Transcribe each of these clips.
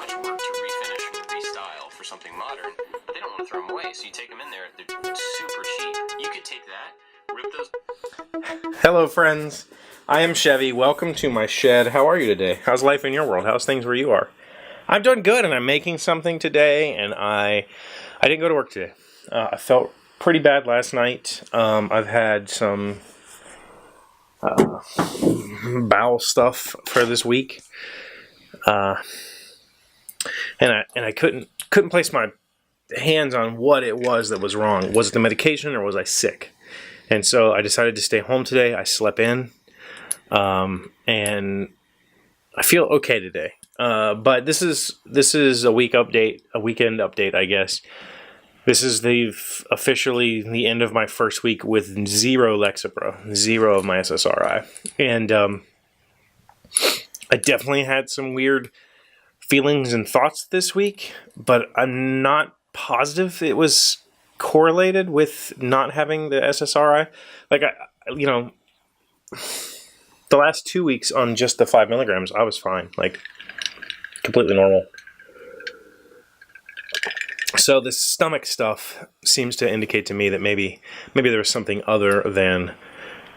much work to refinish and restyle for something modern, but they don't want to throw them away, so you take them in there, they're super cheap. You could take that, rip those... Hello friends, I am Chevee. Welcome to my shed. How are you today? How's life in your world? How's things where you are? I'm doing good, and I'm making something today, and I didn't go to work today. I felt pretty bad last night. I've had some bowel stuff for this week, and I couldn't place my hands on what it was that was wrong. Was it the medication or was I sick? And so I decided to stay home today. I slept in, and I feel okay today. But this is a weekend update, I guess. This is officially the end of my first week with 0 Lexapro, 0 of my SSRI. And I definitely had some weird feelings and thoughts this week, but I'm not positive it was correlated with not having the SSRI. Like, the last 2 weeks on just the 5 milligrams, I was fine, like completely normal. So the stomach stuff seems to indicate to me that maybe there was something other than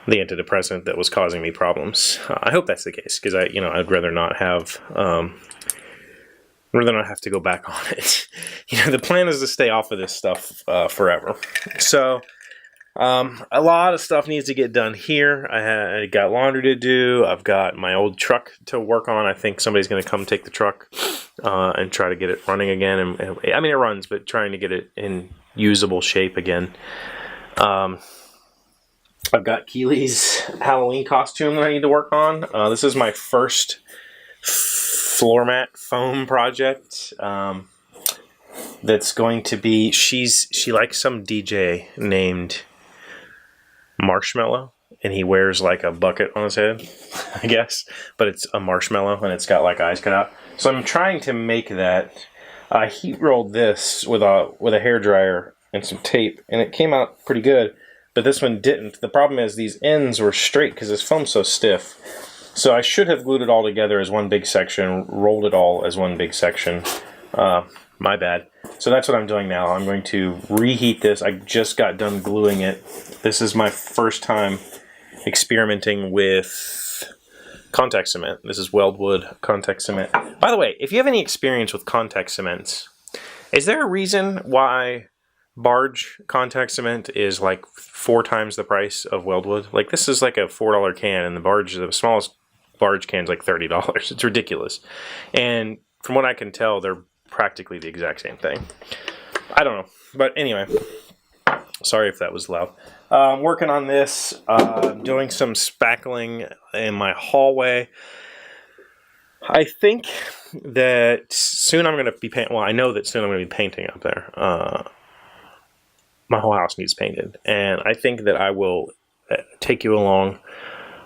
the antidepressant that was causing me problems. I hope that's the case, because I'd rather not have to go back on it. The plan is to stay off of this stuff forever. So a lot of stuff needs to get done here. I got laundry to do. I've got my old truck to work on. I think somebody's going to come take the truck and try to get it running again. And I mean, it runs, but trying to get it in usable shape again. I've got Keely's Halloween costume that I need to work on. This is my first floor mat foam project. That's going to be, she likes some DJ named Marshmallow, and he wears like a bucket on his head, I guess, but it's a marshmallow and it's got like eyes cut out. So I'm trying to make that. I heat rolled this with a hairdryer and some tape, and it came out pretty good, but this one didn't. The problem is these ends were straight because this foam's so stiff. So I should have glued it all together as one big section, rolled it all as one big section. My bad. So that's what I'm doing now. I'm going to reheat this. I just got done gluing it. This is my first time experimenting with contact cement. This is Weldwood contact cement. By the way, if you have any experience with contact cements, is there a reason why barge contact cement is like 4 times the price of Weldwood? Like, this is like a $4 can, and the smallest barge can is like $30. It's ridiculous. And from what I can tell, they're practically the exact same thing. I don't know. But anyway, sorry if that was loud. Working on this, doing some spackling in my hallway. I think that soon I'm going to be painting. Well, I know that soon I'm going to be painting up there. My whole house needs painted. And I think that I will take you along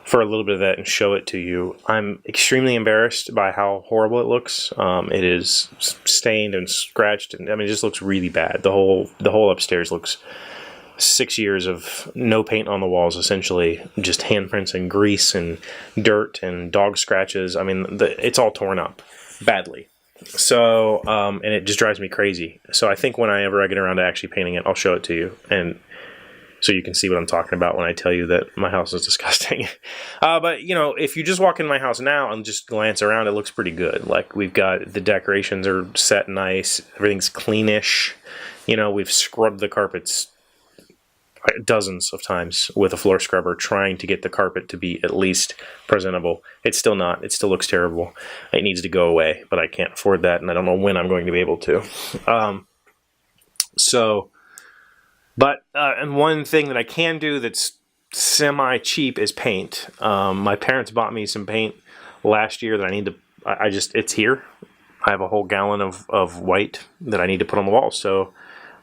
for a little bit of that and show it to you. I'm extremely embarrassed by how horrible it looks. It is stained and scratched, and I mean, it just looks really bad. The whole upstairs looks 6 years of no paint on the walls, essentially just handprints and grease and dirt and dog scratches. I mean, it's all torn up badly. So, and it just drives me crazy. So I think whenever I get around to actually painting it, I'll show it to you, and so you can see what I'm talking about when I tell you that my house is disgusting. But, if you just walk in my house now and just glance around, it looks pretty good. Like, we've got the decorations are set nice. Everything's cleanish. We've scrubbed the carpets dozens of times with a floor scrubber, trying to get the carpet to be at least presentable. It's still not. It still looks terrible. It needs to go away, but I can't afford that, and I don't know when I'm going to be able to. And one thing that I can do that's semi-cheap is paint. My parents bought me some paint last year that I need to, it's here. I have a whole gallon of white that I need to put on the wall. So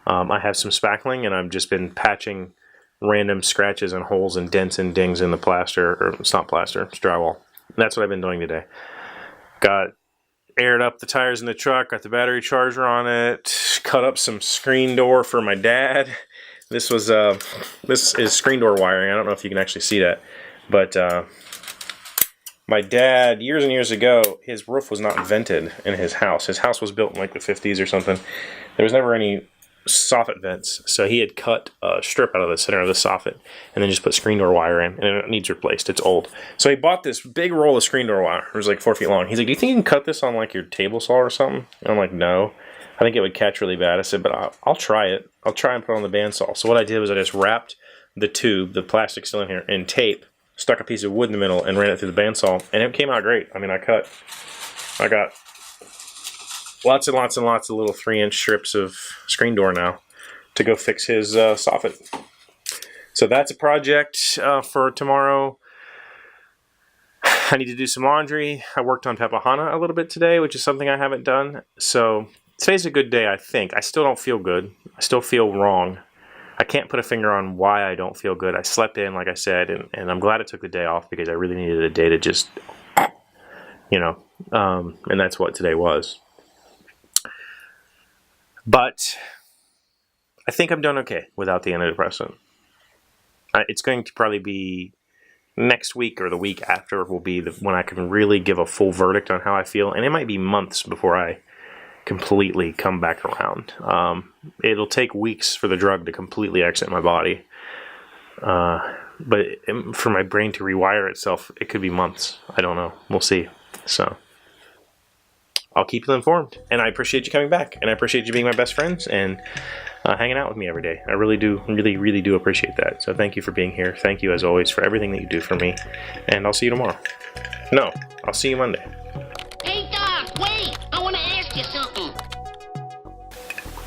I have some spackling, and I've just been patching random scratches and holes and dents and dings in the plaster, or it's not plaster, it's drywall. And that's what I've been doing today. Got aired up the tires in the truck, got the battery charger on it, cut up some screen door for my dad. This is screen door wiring. I don't know if you can actually see that, but My dad, years and years ago, his roof was not invented in his house. His house was built in like the 50s or something. There was never any soffit vents, so he had cut a strip out of the center of the soffit and then just put screen door wire in, and it needs replaced. It's old. So he bought this big roll of screen door wire. It was like 4 feet long. He's like, do you think you can cut this on like your table saw or something? And I'm like, no. I think it would catch really bad. I said, but I'll try it. I'll try and put it on the bandsaw. So what I did was I just wrapped the tube, the plastic still in here, in tape, stuck a piece of wood in the middle, and ran it through the bandsaw, and it came out great. I mean, I got lots and lots and lots of little 3-inch strips of screen door now to go fix his soffit. So that's a project for tomorrow. I need to do some laundry. I worked on Pepahana a little bit today, which is something I haven't done. So today's a good day, I think. I still don't feel good. I still feel wrong. I can't put a finger on why I don't feel good. I slept in, like I said, and I'm glad I took the day off because I really needed a day to just, and that's what today was. But I think I'm done okay without the antidepressant. It's going to probably be next week or the week after will be when I can really give a full verdict on how I feel, and it might be months before I completely come back around. It'll take weeks for the drug to completely exit my body, but for my brain to rewire itself, it could be months. I don't know. We'll see. So I'll keep you informed, and I appreciate you coming back, and I appreciate you being my best friends and hanging out with me every day. I really do appreciate that. So thank you for being here. Thank you, as always, for everything that you do for me, and I'll see you tomorrow. No, I'll see you Monday. Hey, Doc, wait! I want to ask you something.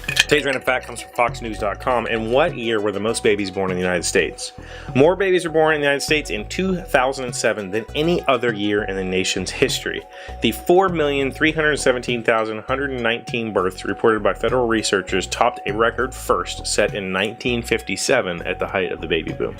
Today's random fact comes from FoxNews.com. In what year were the most babies born in the United States? More babies were born in the United States in 2007 than any other year in the nation's history. The 4,317,119 births reported by federal researchers topped a record first set in 1957 at the height of the baby boom.